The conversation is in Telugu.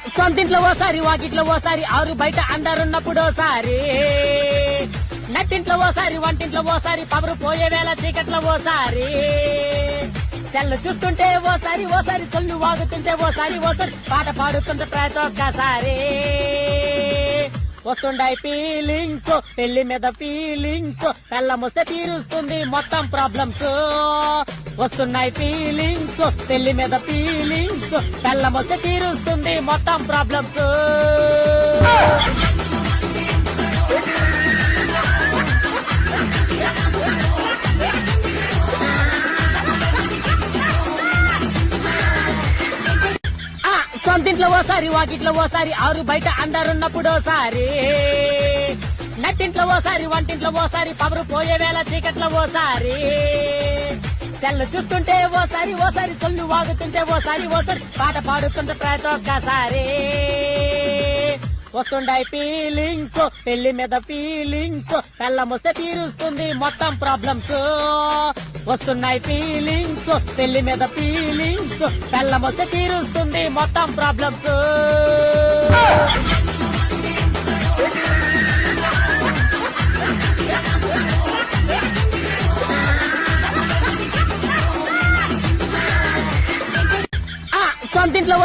సొంతింట్లో ఓసారి వాకిట్లో ఓసారి ఆరు బయట అందరున్నప్పుడు ఓసారి నట్టింట్లో ఓసారి వంటింట్లో ఓసారి పవరు పోయే వేళ చీకట్లో ఓసారి సెల్లు చూస్తుంటే ఓసారి ఓసారి సొల్లు వాగుతుంటే ఓసారి ఓసారి పాట పాడుతుంటే ప్రతి ఒక్కసారి వస్తుండాయి ఫీలింగ్స్ పెళ్లి మీద ఫీలింగ్స్ పెళ్ళమొస్తే తీరుస్తుంది మొత్తం ప్రాబ్లమ్స్ వస్తున్నాయి ఫీలింగ్స్ పెళ్లి మీద ఫీలింగ్స్ పెళ్ళమొస్తే తీరుస్తుంది మొత్తం ప్రాబ్లమ్స్ సొంతింట్లో ఓసారి వాకిట్లో ఓసారి ఆరు బయట అందరున్నప్పుడు ఓసారి నట్టింట్లో ఓసారి వంటింట్లో ఓసారి పవరు పోయే వేళ చీకట్లో ఓసారి సెల్లు చూస్తుంటే ఓసారి ఓసారి సొల్లు వాగుతుంటే ఓసారి ఓసారి పాట పాడుతుంటే ప్రతి ఒక్కసారి వస్తుండాయి ఫీలింగ్స్ పెళ్లి మీద ఫీలింగ్స్ పెళ్ళమొస్తే తీరుస్తుంది మొత్తం ప్రాబ్లమ్స్ వస్తున్నాయి ఫీలింగ్స్ పెళ్లి మీద ఫీలింగ్స్ పెళ్ళమొస్తే తీరుస్తుంది మొత్తం ప్రాబ్లమ్స్ సొంతింట్లో